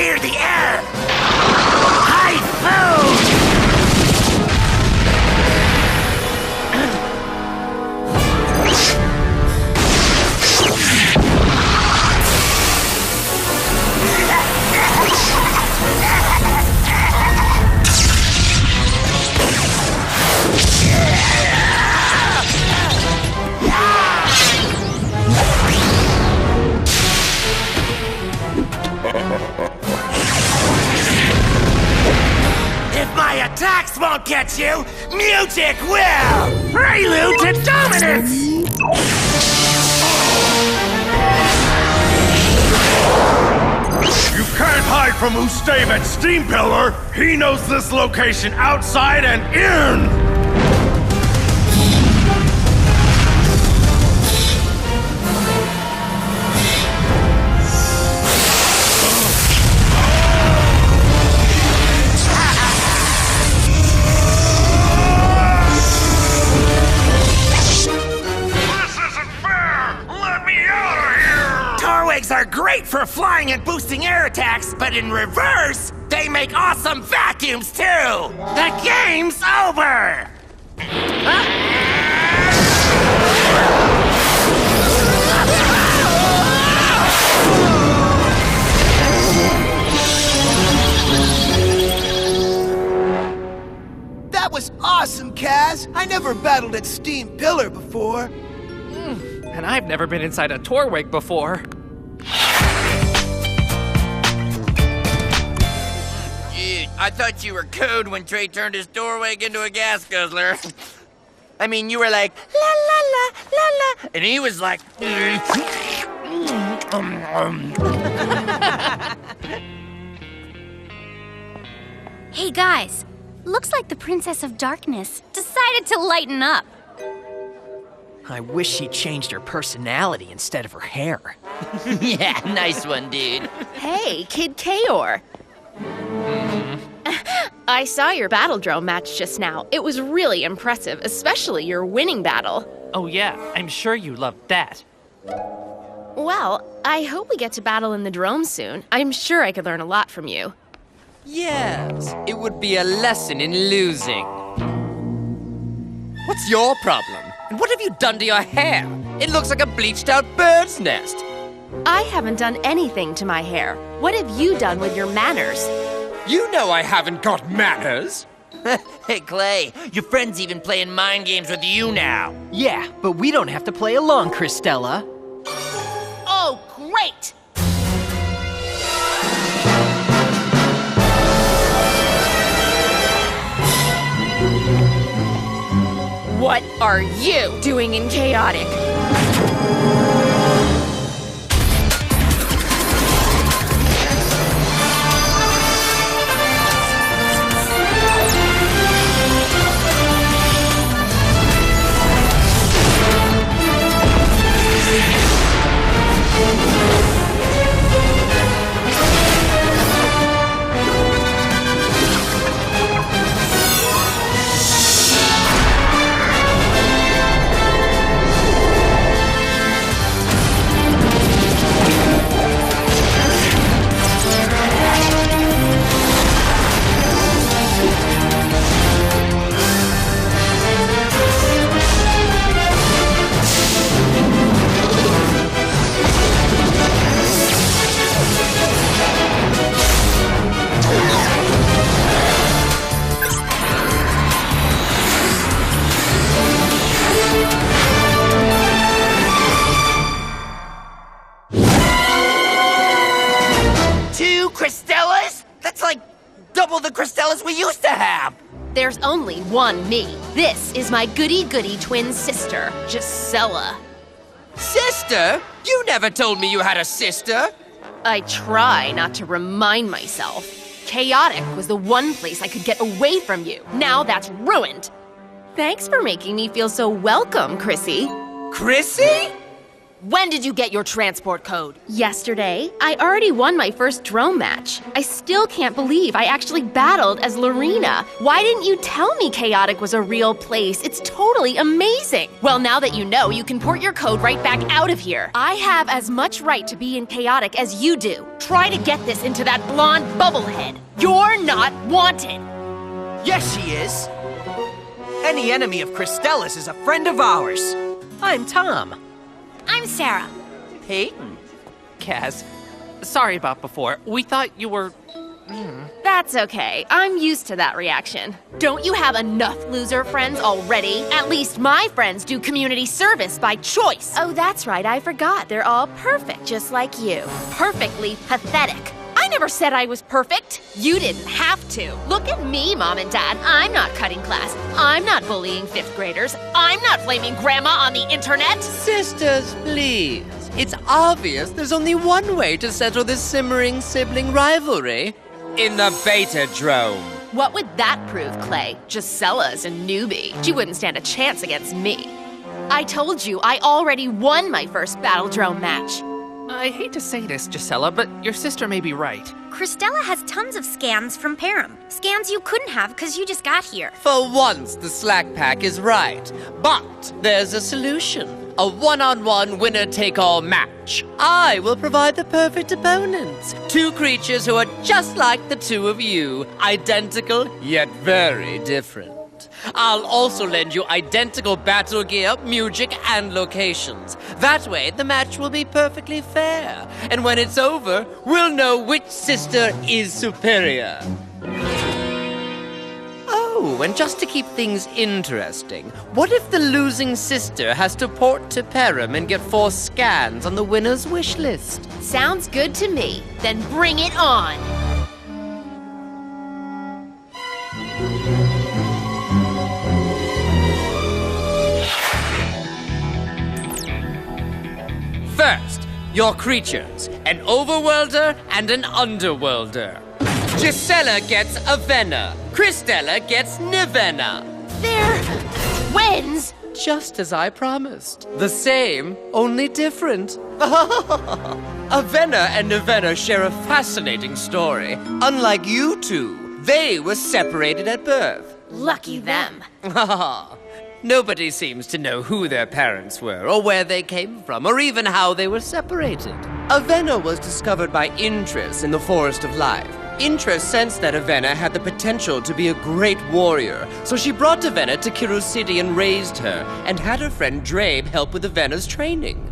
clear the air! Typhoon! If my attacks won't get you, music will! Prelude to dominance! You can't hide from Ustave at Steam Pillar! He knows this location outside and in! Are great for flying and boosting air attacks, but in reverse, they make awesome vacuums too! The game's over! That was awesome, Kaz! I never battled at Steam Pillar before. And I've never been inside a Torwig before. I thought you were code when Trey turned his Torwig into a gas guzzler. I mean, you were like, la la la la la, and he was like, Hey guys, looks like the Princess of Darkness decided to lighten up. I wish she changed her personality instead of her hair. Yeah, nice one, dude. Hey, Kid Kaor. I saw your Battle Drone match just now. It was really impressive, especially your winning battle. Oh yeah, I'm sure you loved that. Well, I hope we get to battle in the Drome soon. I'm sure I could learn a lot from you. Yes, it would be a lesson in losing. What's your problem? And what have you done to your hair? It looks like a bleached out bird's nest. I haven't done anything to my hair. What have you done with your manners? You know I haven't got manners. Hey, Clay, your friend's even playing mind games with you now. Yeah, but we don't have to play along, Christella. Oh, great! What are you doing in Chaotic? Double the Christellas we used to have! There's only one me. This is my goody-goody twin sister, Gisela. Sister? You never told me you had a sister. I try not to remind myself. Chaotic was the one place I could get away from you. Now that's ruined. Thanks for making me feel so welcome, Chrissy. Chrissy? When did you get your transport code? Yesterday, I already won my first drone match. I still can't believe I actually battled as Lorena. Why didn't you tell me Chaotic was a real place? It's totally amazing. Well, now that you know, you can port your code right back out of here. I have as much right to be in Chaotic as you do. Try to get this into that blonde bubblehead. You're not wanted. Yes, she is. Any enemy of Kristella's is a friend of ours. I'm Tom. I'm Sarah. Peyton. Kaz, sorry about before. We thought you were... That's okay. I'm used to that reaction. Don't you have enough loser friends already? At least my friends do community service by choice. Oh, that's right, I forgot. They're all perfect, just like you. Perfectly pathetic. I never said I was perfect. You didn't have to. Look at me, Mom and Dad. I'm not cutting class. I'm not bullying 5th graders. I'm not blaming Grandma on the internet. Sisters, please. It's obvious there's only one way to settle this simmering sibling rivalry. In the beta drone. What would that prove, Clay? Gisella's a newbie. She wouldn't stand a chance against me. I told you I already won my first Battle Drone match. I hate to say this, Gisela, but your sister may be right. Kristella has tons of scans from Param. Scans you couldn't have because you just got here. For once, the Slack Pack is right. But there's a solution. A one-on-one winner-take-all match. I will provide the perfect opponents. 2 creatures who are just like the 2 of you. Identical, yet very different. I'll also lend you identical battle gear, music, and locations. That way, the match will be perfectly fair. And when it's over, we'll know which sister is superior. Oh, and just to keep things interesting, what if the losing sister has to port to Param and get 4 scans on the winner's wish list? Sounds good to me. Then bring it on. First, your creatures, an overworlder and an underworlder. Gisela gets Avena. Kristella gets Nivena. They're twins. Just as I promised. The same, only different. Avena and Nivena share a fascinating story. Unlike you two, they were separated at birth. Lucky them. Nobody seems to know who their parents were, or where they came from, or even how they were separated. Avena was discovered by Intress in the Forest of Life. Intress sensed that Avena had the potential to be a great warrior, so she brought Avena to Kiru City and raised her, and had her friend Drabe help with Avena's training.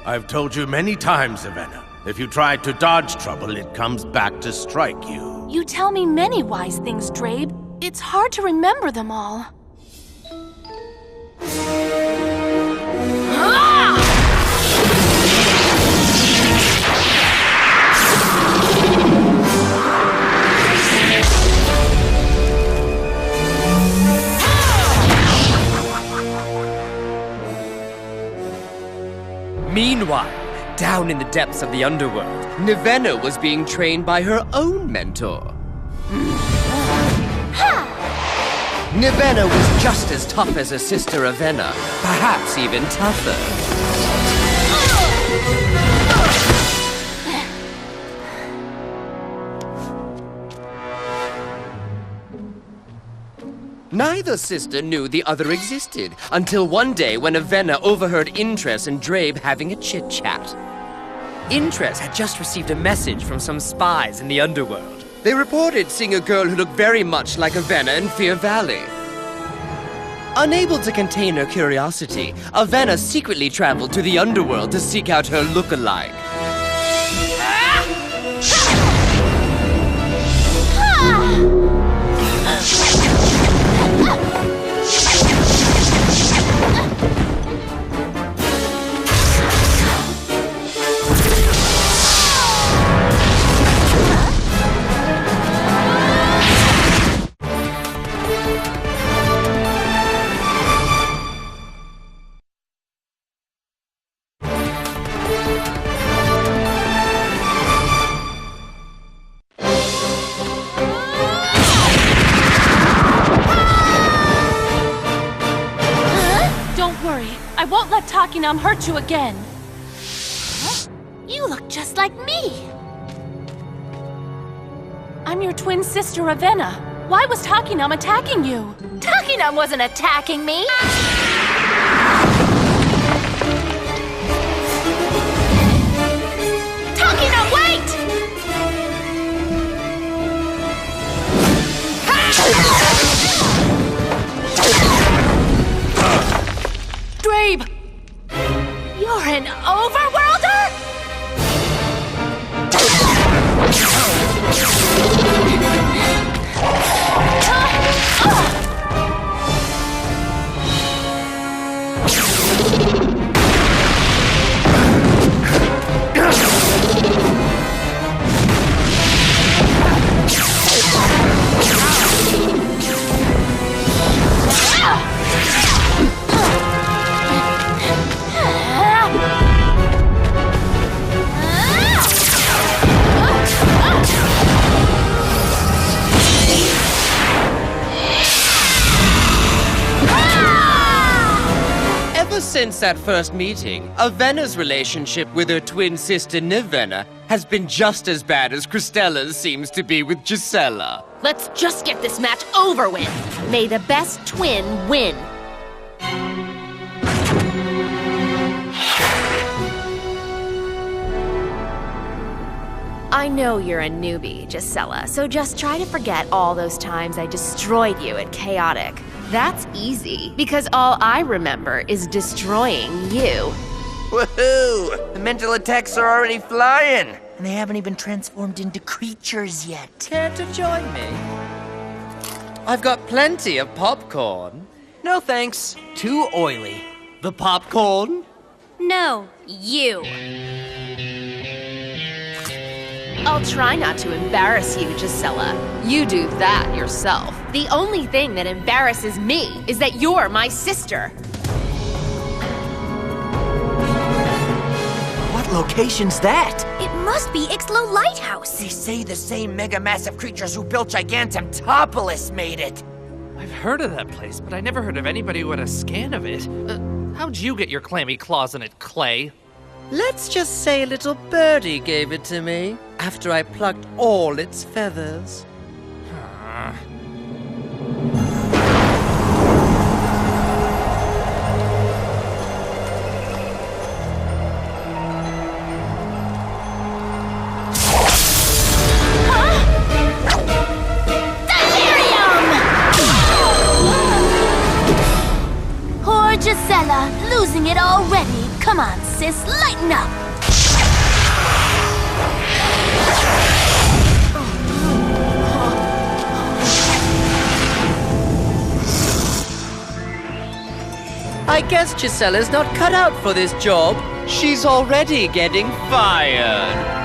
I've told you many times, Avena. If you try to dodge trouble, it comes back to strike you. You tell me many wise things, Drabe. It's hard to remember them all. Meanwhile, down in the depths of the underworld, Nivena was being trained by her own mentor. Nivena was just as tough as her sister Avena, perhaps even tougher. Neither sister knew the other existed, until one day when Avena overheard Intress and Drabe having a chit-chat. Intress had just received a message from some spies in the underworld. They reported seeing a girl who looked very much like Avena in Fear Valley. Unable to contain her curiosity, Avena secretly traveled to the underworld to seek out her look-alike. I won't let Takinam hurt you again. You look just like me. I'm your twin sister, Ravenna. Why was Takinam attacking you? Takinam wasn't attacking me. Takinam, wait! Drabe! You're an overworlder? Ever since that first meeting, Avena's relationship with her twin sister Nivenna has been just as bad as Cristella's seems to be with Gisela. Let's just get this match over with. May the best twin win. I know you're a newbie, Gisela, so just try to forget all those times I destroyed you at Chaotic. That's easy, because all I remember is destroying you. Woohoo! The mental attacks are already flying, and they haven't even transformed into creatures yet. Care to join me? I've got plenty of popcorn. No thanks. Too oily. The popcorn? No, you. I'll try not to embarrass you, Gisela. You do that yourself. The only thing that embarrasses me is that you're my sister. What location's that? It must be Ixlo Lighthouse. They say the same mega massive creatures who built Gigantomtopolis made it. I've heard of that place, but I never heard of anybody who had a scan of it. How'd you get your clammy claws in it, Clay? Let's just say a little birdie gave it to me after I plucked all its feathers. Poor Gisela, losing it already. Come on, sis, lighten up. I guess Gisela's not cut out for this job. She's already getting fired.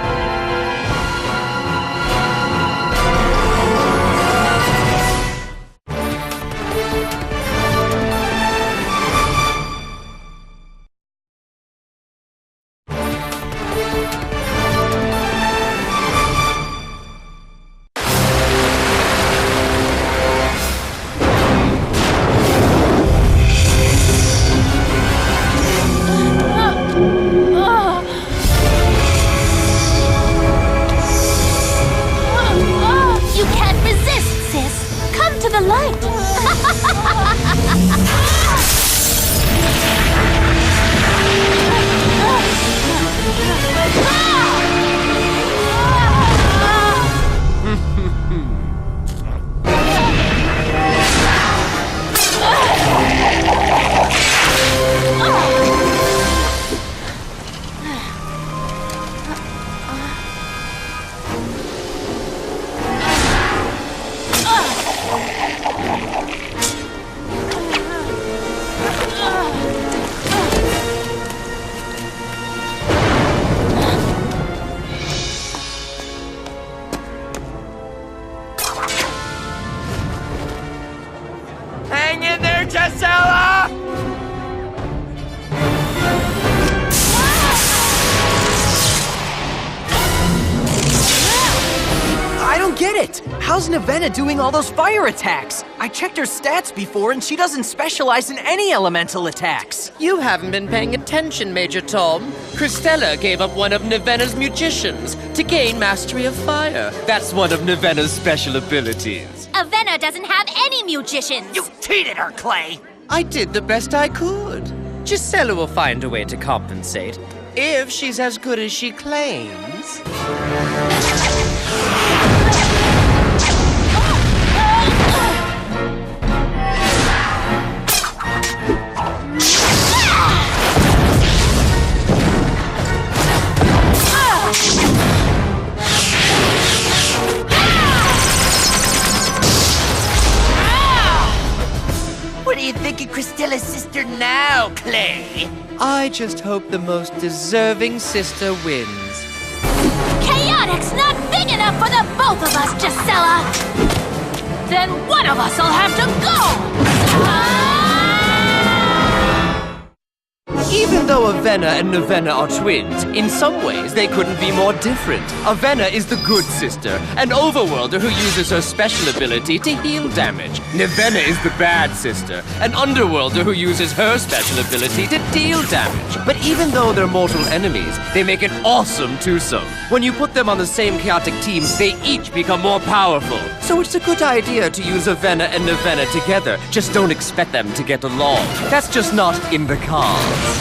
How's Navenna doing all those fire attacks? I checked her stats before and she doesn't specialize in any elemental attacks. You haven't been paying attention, Major Tom. Cristela gave up one of Navenna's mutations to gain mastery of fire. That's one of Navenna's special abilities. Avenna doesn't have any musicians. You cheated her, Clay! I did the best I could. Gisela will find a way to compensate, if she's as good as she claims. What do you think of Cristella's sister now, Clay? I just hope the most deserving sister wins. Chaotic's not big enough for the both of us, Gisela! Then one of us will have to go! Even though Avenna and Navenna are twins, in some ways they couldn't be more different. Avenna is the good sister, an overworlder who uses her special ability to heal damage. Navenna is the bad sister, an underworlder who uses her special ability to deal damage. But even though they're mortal enemies, they make an awesome twosome. When you put them on the same chaotic team, they each become more powerful. So it's a good idea to use Avenna and Navenna together. Just don't expect them to get along. That's just not in the cards.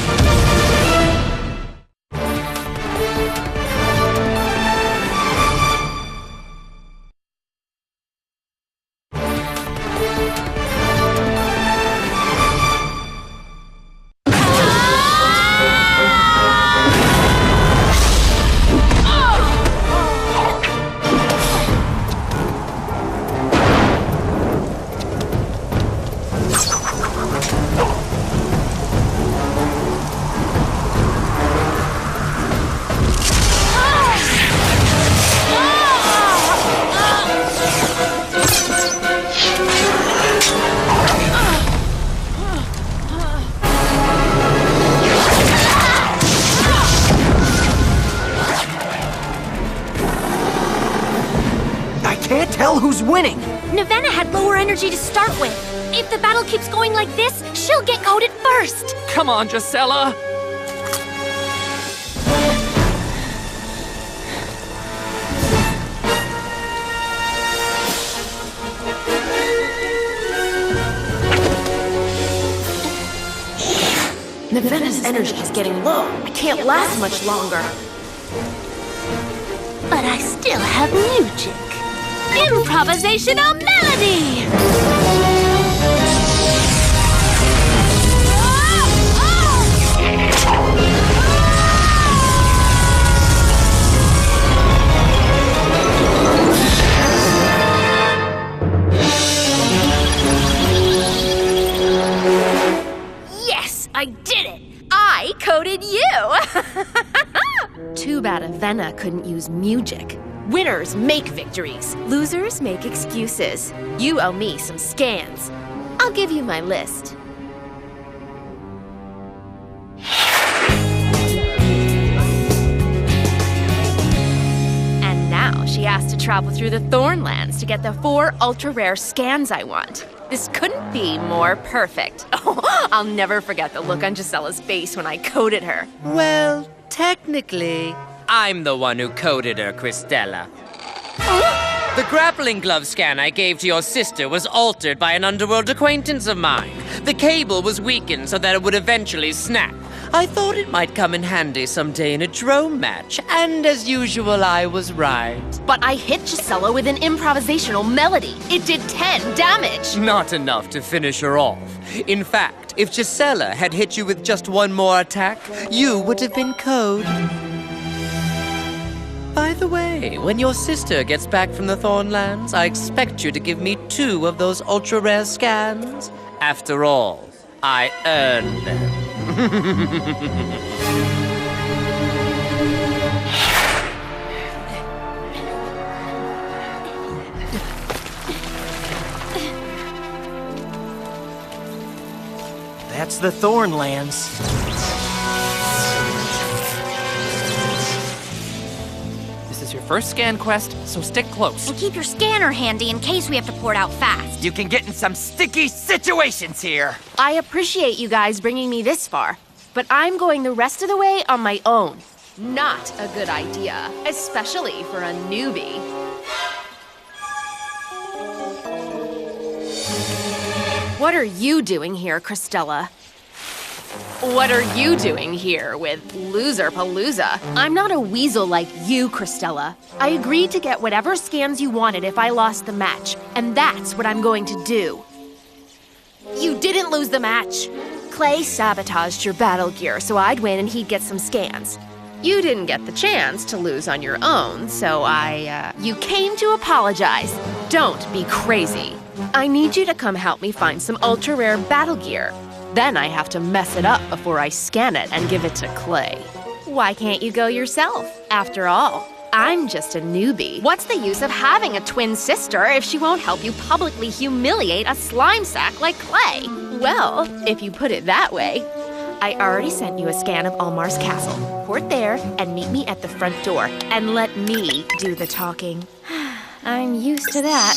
Can't tell who's winning. Navenna had lower energy to start with. If the battle keeps going like this, she'll get coated first. Come on, Gisela! Navenna's energy is getting low. I can't last much longer. But I still have music. Improvisational melody! Yes, I did it! I coded you! Too bad Avenna couldn't use music. Winners make victories. Losers make excuses. You owe me some scans. I'll give you my list. And now she has to travel through the Thornlands to get the 4 ultra-rare scans I want. This couldn't be more perfect. Oh, I'll never forget the look on Gisela's face when I coded her. Well, technically, I'm the one who coded her, Cristela. The grappling glove scan I gave to your sister was altered by an underworld acquaintance of mine. The cable was weakened so that it would eventually snap. I thought it might come in handy someday in a drone match, and as usual, I was right. But I hit Gisela with an improvisational melody. It did 10 damage. Not enough to finish her off. In fact, if Gisela had hit you with just one more attack, you would have been code. By the way, when your sister gets back from the Thornlands, I expect you to give me 2 of those ultra-rare scans. After all, I earned them. That's the Thornlands. This is is your first scan quest, so stick close. And keep your scanner handy in case we have to pour it out fast. You can get in some sticky situations here. I appreciate you guys bringing me this far, but I'm going the rest of the way on my own. Not a good idea, especially for a newbie. What are you doing here, Christella? What are you doing here with Loser Palooza? I'm not a weasel like you, Christella. I agreed to get whatever scans you wanted if I lost the match, and that's what I'm going to do. You didn't lose the match. Clay sabotaged your battle gear so I'd win and he'd get some scans. You didn't get the chance to lose on your own, so You came to apologize. Don't be crazy. I need you to come help me find some ultra-rare battle gear. Then I have to mess it up before I scan it and give it to Clay. Why can't you go yourself? After all, I'm just a newbie. What's the use of having a twin sister if she won't help you publicly humiliate a slime sack like Clay? Well, if you put it that way, I already sent you a scan of Almar's castle. Port there and meet me at the front door and let me do the talking. I'm used to that.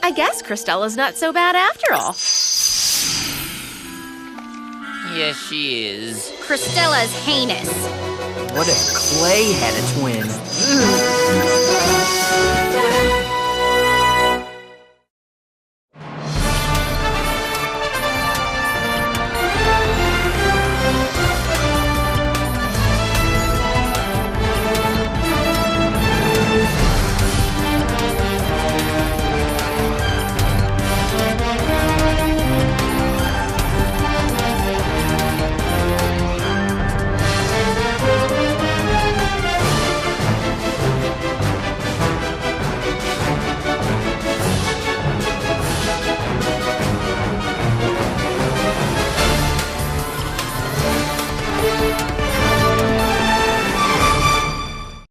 I guess Christella's not so bad after all. Yes, she is. Christella's heinous. What if Clay had a twin?